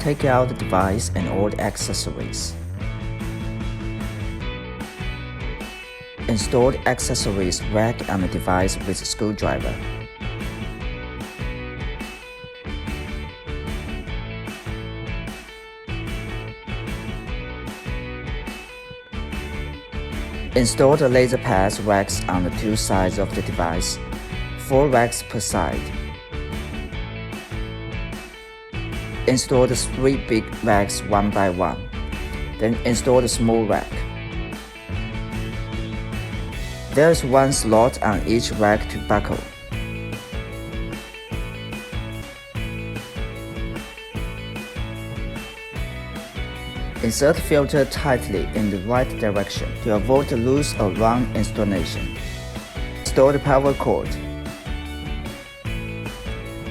Take out the device and all the accessories. Install the accessories rack on the device with a screwdriver. Install the laser pads racks on the two sides of the device, 4 racks per side. Install the 3 big racks one by one, then install the small rack. There is 1 slot on each rack to buckle. Insert filter tightly in the right direction to avoid the loose or wrong installation. Install the power cord.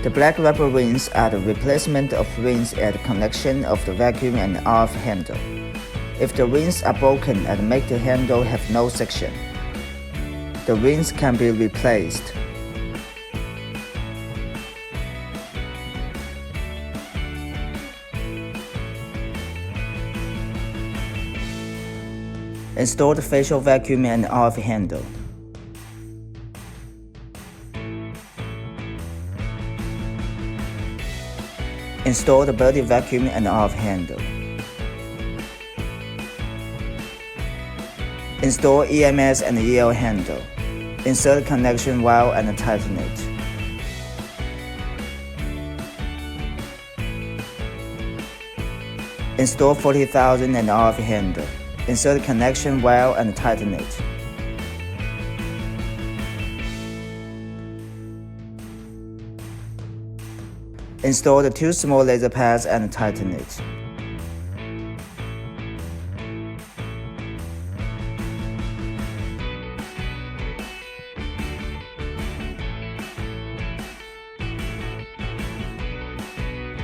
The black rubber rings are the replacement of rings at the connection of the vacuum and RF handle. If the rings are broken and make the handle have no section, the rings can be replaced. Install the facial vacuum and RF handle. Install the body vacuum and RF handle. Install EMS and EL handle. Insert connection wire and tighten it. Install 40,000 and RF handle. Insert connection wire and tighten it. Install the 2 small laser pads and tighten it.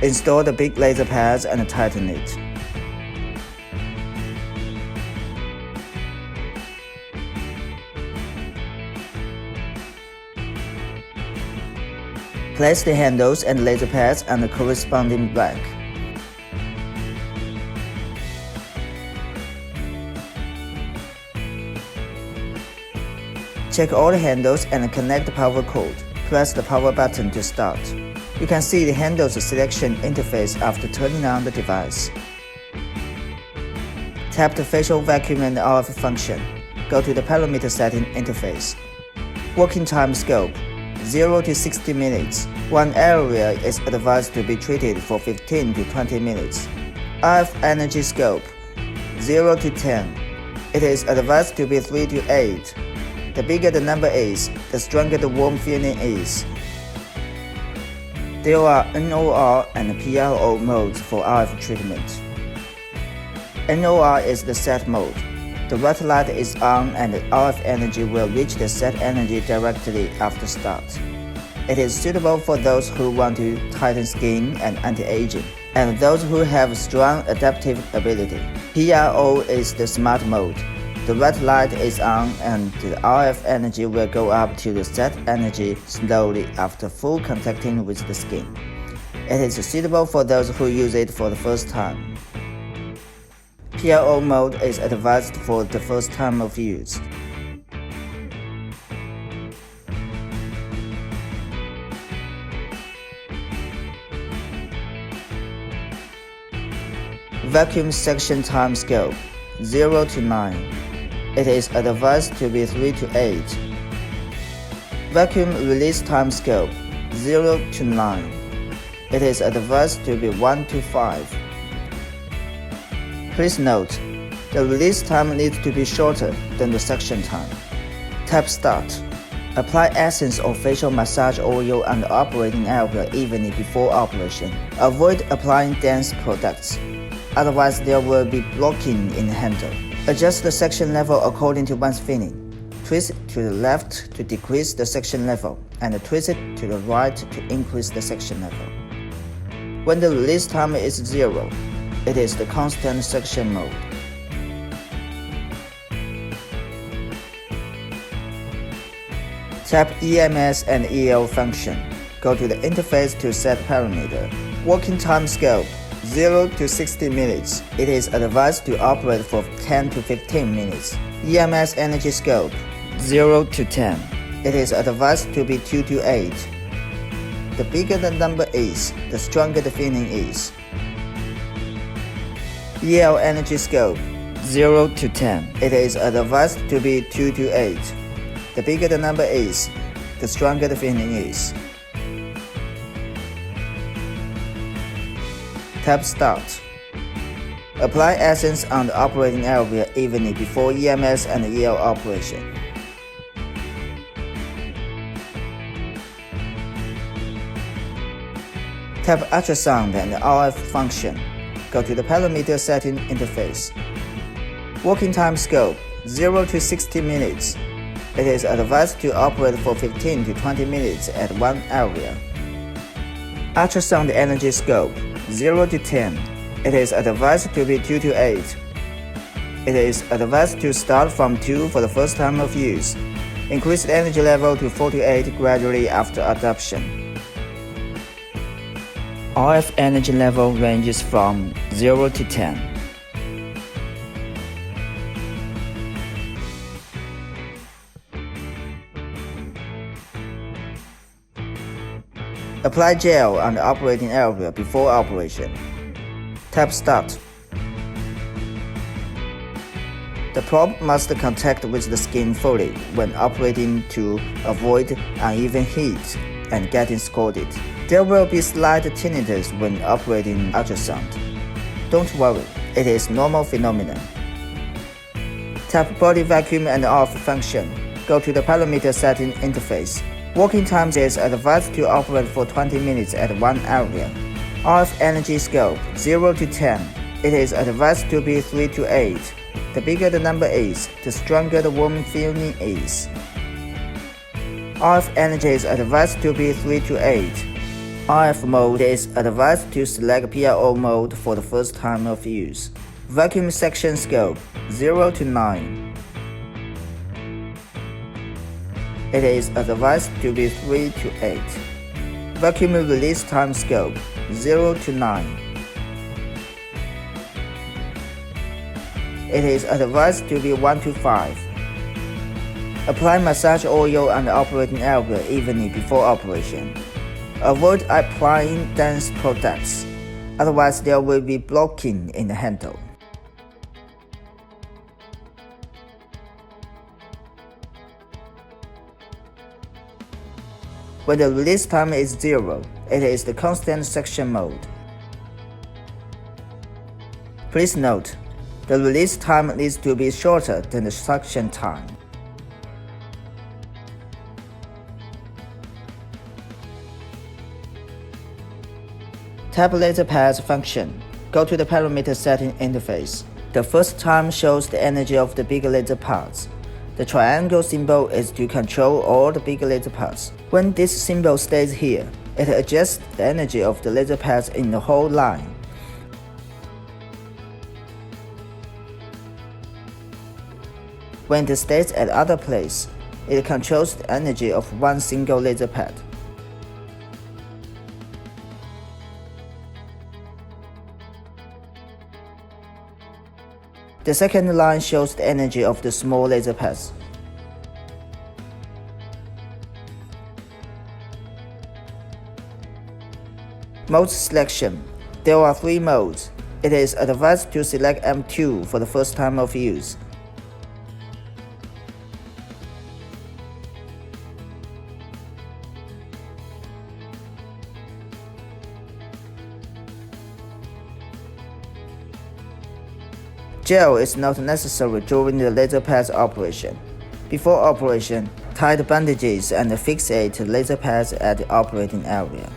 Install the big laser pads and tighten it. Place the handles and laser pads on the corresponding rack. Check all the handles and connect the power cord. Press the power button to start. You can see the handles selection interface after turning on the device. Tap the facial vacuum and RF function. Go to the parameter setting interface. Working time scope 0 to 60 minutes. One area is advised to be treated for 15 to 20 minutes. RF energy scope 0 to 10. It is advised to be 3 to 8. The bigger the number is, the stronger the warm feeling is. There are NOR and PRO modes for RF treatment. NOR is the set mode. The red light is on and the RF energy will reach the set energy directly after start. It is suitable for those who want to tighten skin and anti-aging, and those who have strong adaptive ability. PRO is the smart mode. The red light is on and the RF energy will go up to the set energy slowly after full contacting with the skin. It is suitable for those who use it for the first time. PRO mode is advised for the first time of use. Vacuum section time scope 0 to 9. It is advised to be 3 to 8. Vacuum release time scope 0 to 9. It is advised to be 1 to 5. Please note, the release time needs to be shorter than the suction time. Tap Start. Apply essence or facial massage oil on the operating area even before operation. Avoid applying dense products, otherwise there will be blocking in the handle. Adjust the section level according to one's feeling. Twist it to the left to decrease the section level, and twist it to the right to increase the section level. When the release time is 0, it is the constant suction mode. Tap EMS and EL function. Go to the interface to set parameter. Working time scope 0 to 60 minutes. It is advised to operate for 10 to 15 minutes. EMS energy scope 0 to 10. It is advised to be 2 to 8. The bigger the number is, the stronger the feeling is. EL energy scope 0 to 10. It is advised to be 2 to 8. The bigger the number is, the stronger the feeling is. Tap start. Apply essence on the operating area evenly before EMS and EL operation. Tap ultrasound and RF function. Go to the parameter setting interface. Working time scope 0 to 60 minutes. It is advised to operate for 15 to 20 minutes at one area. Ultrasound energy scope 0 to 10. It is advised to be 2 to 8. It is advised to start from 2 for the first time of use. Increase the energy level to 4 to 8 gradually after adoption. RF energy level ranges from 0 to 10. Apply gel on the operating area before operation. Tap start. The probe must contact with the skin fully when operating to avoid uneven heat and getting scalded. There will be slight tinnitus when operating ultrasound. Don't worry, it is normal phenomenon. Tap body vacuum and off function. Go to the parameter setting interface. Working time is advised to operate for 20 minutes at one area. RF energy scope 0 to 10. It is advised to be 3 to 8. The bigger the number is, the stronger the warming feeling is. RF energy is advised to be 3 to 8. RF mode is advised to select PRO mode for the first time of use. Vacuum section scope 0 to 9. It is advised to be 3 to 8. Vacuum release time scope 0 to 9. It is advised to be 1 to 5. Apply massage oil on the operating area evenly before operation. Avoid applying dense products, otherwise there will be blocking in the handle. When the release time is 0, it is the constant suction mode. Please note, the release time needs to be shorter than the suction time. Tap laser pads function. Go to the parameter setting interface. The first time shows the energy of the big laser pads. The triangle symbol is to control all the big laser pads. When this symbol stays here, it adjusts the energy of the laser pads in the whole line. When it stays at other place, it controls the energy of one single laser pad. The second line shows the energy of the small laser pads. Mode selection. There are 3 modes. It is advised to select M2 for the first time of use. Gel is not necessary during the laser pads operation. Before operation, tie the bandages and fixate laser pads at the operating area.